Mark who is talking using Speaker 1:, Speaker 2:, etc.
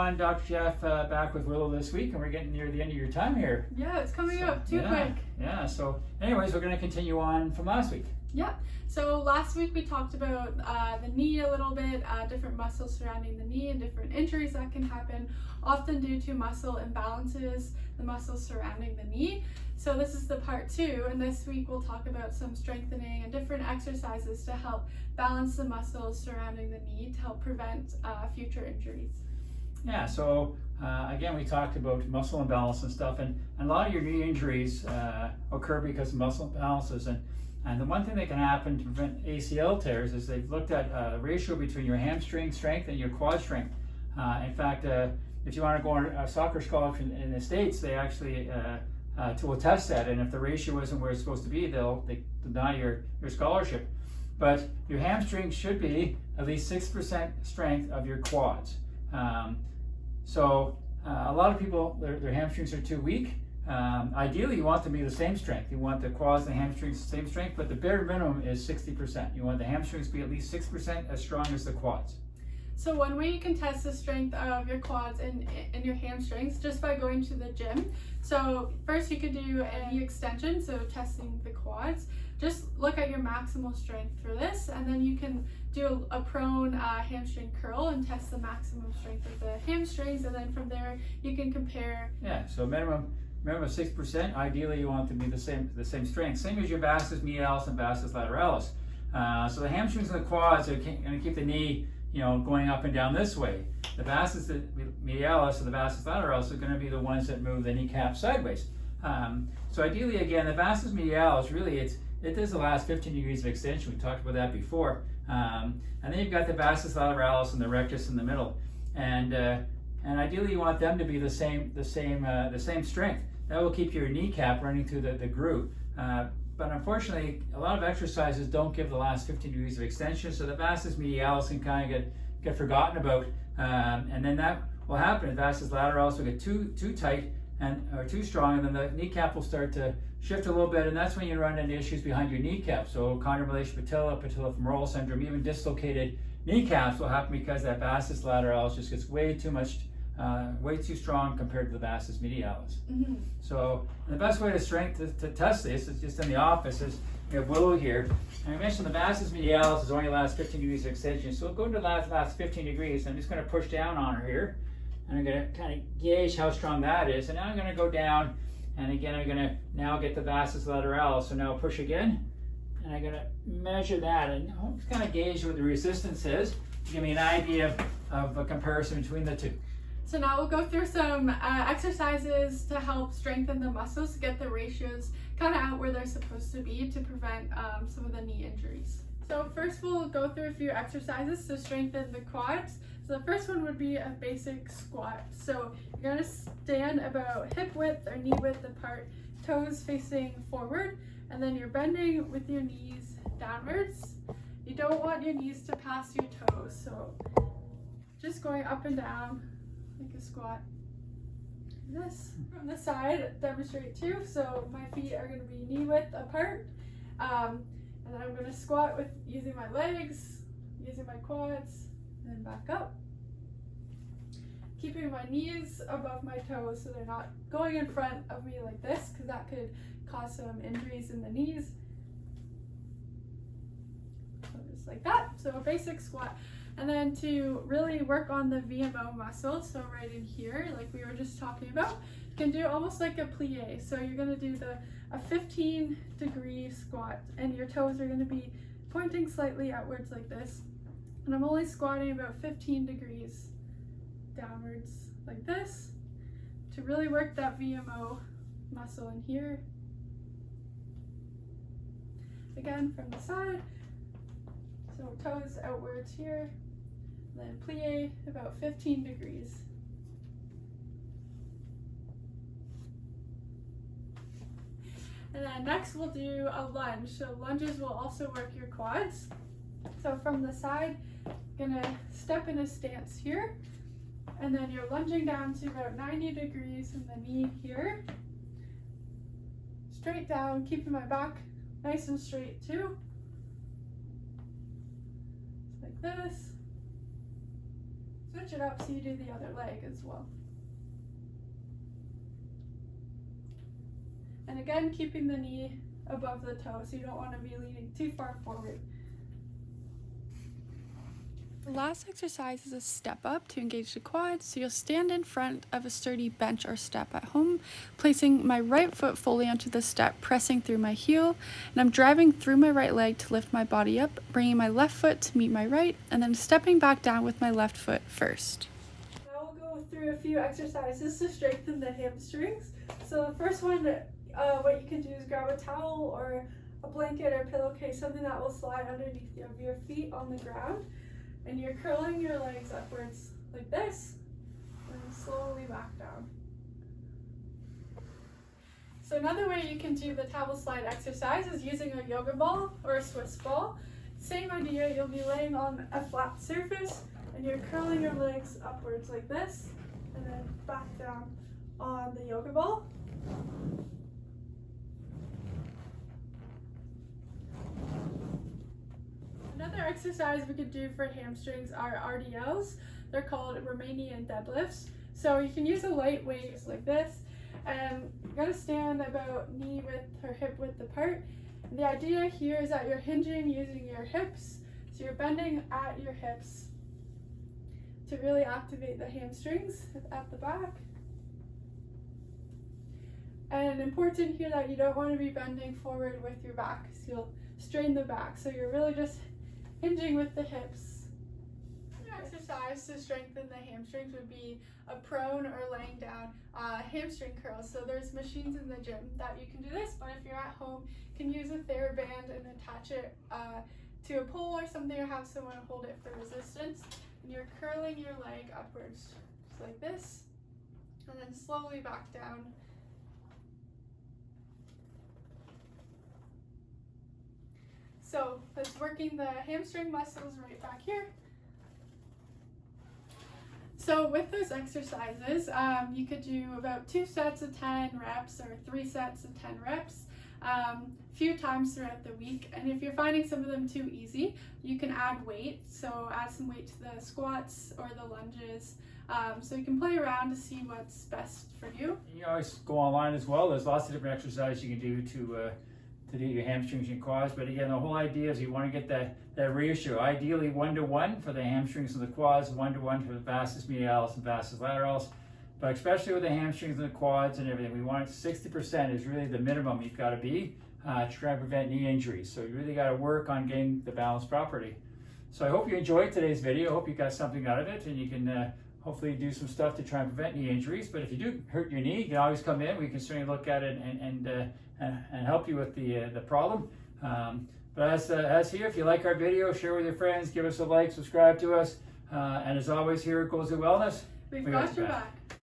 Speaker 1: on, Dr. Jeff, back with Willow this week, and we're getting near the end of your time here.
Speaker 2: Yeah, it's coming up too quick.
Speaker 1: Yeah, so anyways, we're going to continue on from last week.
Speaker 2: Yeah, so last week we talked about the knee a little bit, different muscles surrounding the knee and different injuries that can happen, often due to muscle imbalances, the muscles surrounding the knee. So this is the part 2, and this week we'll talk about some strengthening and different exercises to help balance the muscles surrounding the knee to help prevent future injuries.
Speaker 1: Yeah, so again, we talked about muscle imbalance and stuff, and a lot of your knee injuries occur because of muscle imbalances. And the one thing that can happen to prevent ACL tears is they've looked at a ratio between your hamstring strength and your quad strength. In fact, if you want to go on a soccer scholarship in the States, they actually will test that, and if the ratio isn't where it's supposed to be, they deny your scholarship. But your hamstrings should be at least 6% strength of your quads. So a lot of people, their hamstrings are too weak. Ideally, you want them to be the same strength. You want the quads and the hamstrings the same strength, but the bare minimum is 60%. You want the hamstrings to be at least 6% as strong as the quads.
Speaker 2: So one way you can test the strength of your quads and your hamstrings just by going to the gym. So first you could do a knee extension, so testing the quads. Just look at your maximal strength for this, and then you can do a prone hamstring curl and test the maximum strength of the hamstrings, and then from there you can compare.
Speaker 1: Yeah, so minimum 6%. Ideally, you want them to be the same strength, same as your vastus medialis and vastus lateralis. So the hamstrings and the quads are going to keep the knee, going up and down this way. The vastus medialis or the vastus lateralis are going to be the ones that move the kneecap sideways. So ideally, again, the vastus medialis really it does the last 15 degrees of extension. We talked about that before. And then you've got the vastus lateralis and the rectus in the middle. And ideally, you want them to be the same strength. That will keep your kneecap running through the groove. But unfortunately, a lot of exercises don't give the last 15 degrees of extension, so the vastus medialis can kind of get forgotten about, and then that will happen. The vastus lateralis will get too tight or too strong, and then the kneecap will start to shift a little bit, and that's when you run into issues behind your kneecap. So chondromalacia patella, patellofemoral syndrome, even dislocated kneecaps will happen because that vastus lateralis just gets way too strong compared to the vastus medialis.
Speaker 2: Mm-hmm.
Speaker 1: So the best way to test this is just in the office. Is we have Willow here, and I mentioned the vastus medialis is only the last 15 degrees of extension. So we'll go to the last 15 degrees. I'm just going to push down on her here, and I'm going to kind of gauge how strong that is. And now I'm going to go down, and again I'm going to now get the vastus lateralis. So now push again, and I'm going to measure that, and I'll just kind of gauge what the resistance is to give me an idea of a comparison between the two.
Speaker 2: So now we'll go through some exercises to help strengthen the muscles, to get the ratios kind of out where they're supposed to be to prevent some of the knee injuries. So first we'll go through a few exercises to strengthen the quads. So the first one would be a basic squat. So you're going to stand about hip width or knee width apart, toes facing forward, and then you're bending with your knees downwards. You don't want your knees to pass your toes, so just going up and down like a squat. This from the side, demonstrate too. So my feet are going to be knee width apart, and then I'm going to squat with using my legs, using my quads, and then back up. Keeping my knees above my toes so they're not going in front of me like this, because that could cause some injuries in the knees. So just like that. So a basic squat. And then to really work on the VMO muscle, so right in here, like we were just talking about, you can do almost like a plie. So you're going to do a 15-degree squat, and your toes are going to be pointing slightly outwards like this. And I'm only squatting about 15 degrees downwards like this to really work that VMO muscle in here. Again, from the side. So toes outwards here, then plie about 15 degrees. And then next we'll do a lunge. So lunges will also work your quads. So from the side, gonna step in a stance here, and then you're lunging down to about 90 degrees from the knee here. Straight down, keeping my back nice and straight too. Like this. Switch it up so you do the other leg as well. And again, keeping the knee above the toe, so you don't want to be leaning too far forward. The last exercise is a step up to engage the quads. So you'll stand in front of a sturdy bench or step at home, placing my right foot fully onto the step, pressing through my heel, and I'm driving through my right leg to lift my body up, bringing my left foot to meet my right, and then stepping back down with my left foot first. Now we'll go through a few exercises to strengthen the hamstrings. So the first one, what you can do is grab a towel or a blanket or pillowcase, something that will slide underneath your feet on the ground. And you're curling your legs upwards like this, and then slowly back down. So another way you can do the towel slide exercise is using a yoga ball or a Swiss ball. Same idea, you'll be laying on a flat surface, and you're curling your legs upwards like this, and then back down on the yoga ball. Another exercise we could do for hamstrings are RDLs. They're called Romanian deadlifts. So you can use a light weight like this, and you're gonna stand about knee width or hip width apart. And the idea here is that you're hinging using your hips. So you're bending at your hips to really activate the hamstrings at the back. And important here that you don't want to be bending forward with your back, so you'll strain the back. So you're really just hinging with the hips. Another exercise to strengthen the hamstrings would be a prone or laying down hamstring curls. So there's machines in the gym that you can do this, but if you're at home, you can use a TheraBand and attach it to a pole or something, or have someone hold it for resistance. And you're curling your leg upwards, just like this, and then slowly back down. So that's working the hamstring muscles right back here. So with those exercises, you could do about 2 sets of 10 reps or 3 sets of 10 reps a few times throughout the week. And if you're finding some of them too easy, you can add weight. So add some weight to the squats or the lunges. So you can play around to see what's best for you.
Speaker 1: You can always go online as well. There's lots of different exercises you can do to do your hamstrings and quads. But again, the whole idea is you want to get that ratio, ideally 1-to-1 for the hamstrings and the quads, 1-to-1 for the vastus medialis and vastus lateralis. But especially with the hamstrings and the quads and everything, we want 60% is really the minimum you've got to be to try and prevent knee injuries. So you really got to work on getting the balance properly. So I hope you enjoyed today's video. I hope you got something out of it, and you can hopefully do some stuff to try and prevent knee injuries. But if you do hurt your knee, you can always come in. We can certainly look at it and help you with the problem. But as here, if you like our video, share with your friends, give us a like, subscribe to us. And as always, here at Goes to Wellness,
Speaker 2: We've got your back.